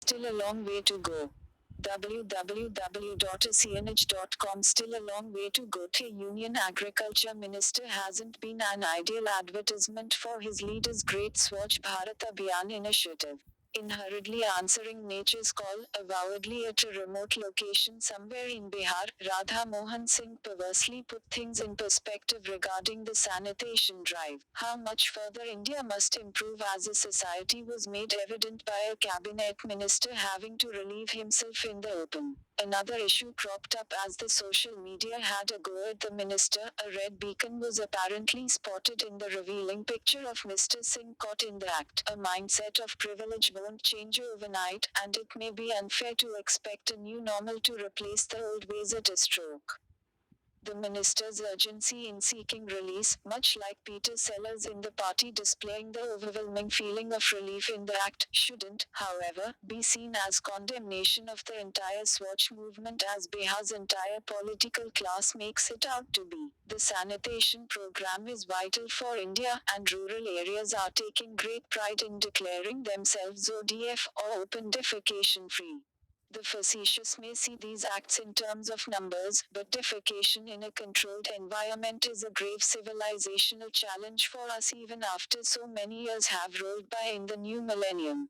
Still a long way to go. www.cnh.com. Still a long way to go. The Union Agriculture Minister hasn't been an ideal advertisement for his leader's Great Swachh Bharat Abhiyan initiative. In hurriedly answering nature's call, avowedly at a remote location somewhere in Bihar, Radha Mohan Singh perversely put things in perspective regarding the sanitation drive. How much further India must improve as a society was made evident by a cabinet minister having to relieve himself in the open. Another issue cropped up as the social media had a go at the minister. A red beacon was apparently spotted in the revealing picture of Mr. Singh caught in the act. A mindset of privilege won't change overnight, and it may be unfair to expect a new normal to replace the old ways at a stroke. The minister's urgency in seeking release, much like Peter Sellers in the party displaying the overwhelming feeling of relief in the act, shouldn't, however, be seen as condemnation of the entire Swachh movement as Bihar's entire political class makes it out to be. The sanitation program is vital for India, and rural areas are taking great pride in declaring themselves ODF or open defecation free. The facetious may see these acts in terms of numbers, but defecation in a controlled environment is a grave civilizational challenge for us even after so many years have rolled by in the new millennium.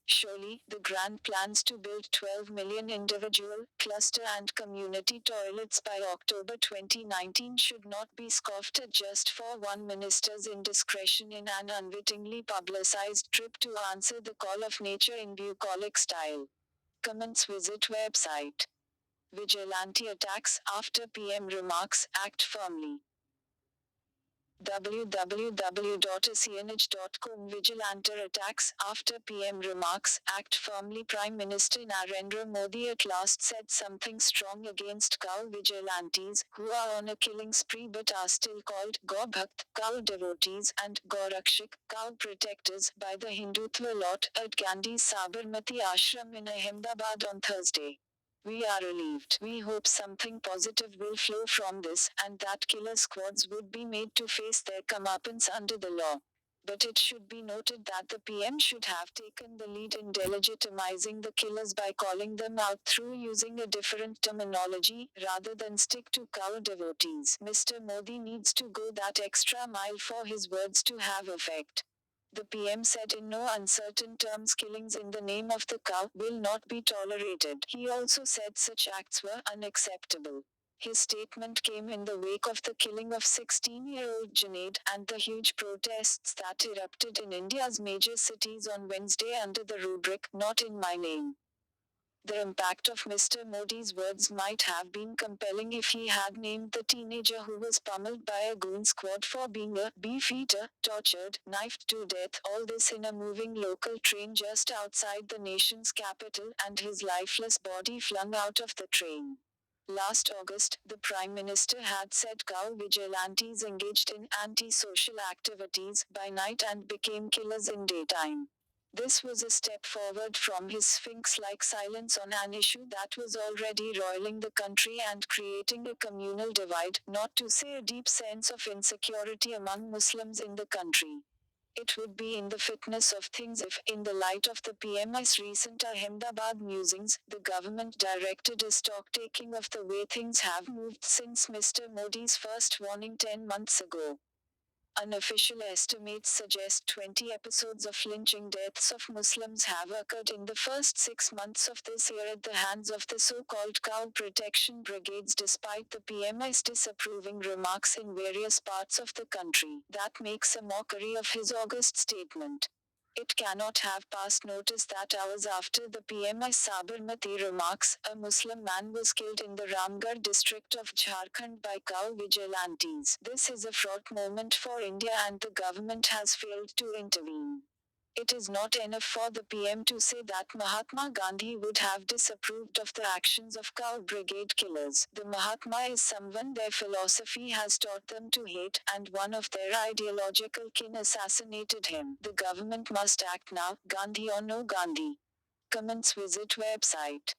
Surely, the grand plans to build 12 million individual, cluster and community toilets by October 2019 should not be scoffed at just for one minister's indiscretion in an unwittingly publicized trip to answer the call of nature in bucolic style. Comments. Visit website. Vigilante attacks after PM remarks, act firmly. www.cnh.com. Vigilante attacks after PM remarks, act firmly. Prime Minister Narendra Modi at last said something strong against cow vigilantes, who are on a killing spree but are still called Gau Bhakt, cow devotees, and Gaurakshak, cow protectors, by the Hindutva lot at Gandhi's Sabarmati Ashram in Ahmedabad on Thursday. We are relieved. We hope something positive will flow from this, and that killer squads would be made to face their comeuppance under the law. But it should be noted that the PM should have taken the lead in delegitimizing the killers by calling them out through using a different terminology, rather than stick to cow devotees. Mr. Modi needs to go that extra mile for his words to have effect. The PM said in no uncertain terms killings in the name of the cow will not be tolerated. He also said such acts were unacceptable. His statement came in the wake of the killing of 16-year-old Junaid and the huge protests that erupted in India's major cities on Wednesday under the rubric, "Not in my name." The impact of Mr. Modi's words might have been compelling if he had named the teenager who was pummeled by a goon squad for being a beefeater, tortured, knifed to death, all this in a moving local train just outside the nation's capital, and his lifeless body flung out of the train. Last August, the Prime Minister had said cow vigilantes engaged in anti-social activities by night and became killers in daytime. This was a step forward from his sphinx-like silence on an issue that was already roiling the country and creating a communal divide, not to say a deep sense of insecurity among Muslims in the country. It would be in the fitness of things if, in the light of the PM's recent Ahmedabad musings, the government directed a stock-taking of the way things have moved since Mr. Modi's first warning 10 months ago. Unofficial estimates suggest 20 episodes of lynching deaths of Muslims have occurred in the first 6 months of this year at the hands of the so-called cow protection brigades, despite the PM's disapproving remarks in various parts of the country. That makes a mockery of his August statement. It cannot have passed notice that hours after the PM's Sabarmati remarks, a Muslim man was killed in the Ramgarh district of Jharkhand by cow vigilantes. This is a fraught moment for India, and the government has failed to intervene. It is not enough for the PM to say that Mahatma Gandhi would have disapproved of the actions of cow brigade killers. The Mahatma is someone their philosophy has taught them to hate, and one of their ideological kin assassinated him. The government must act now, Gandhi or no Gandhi. Comments. Visit website.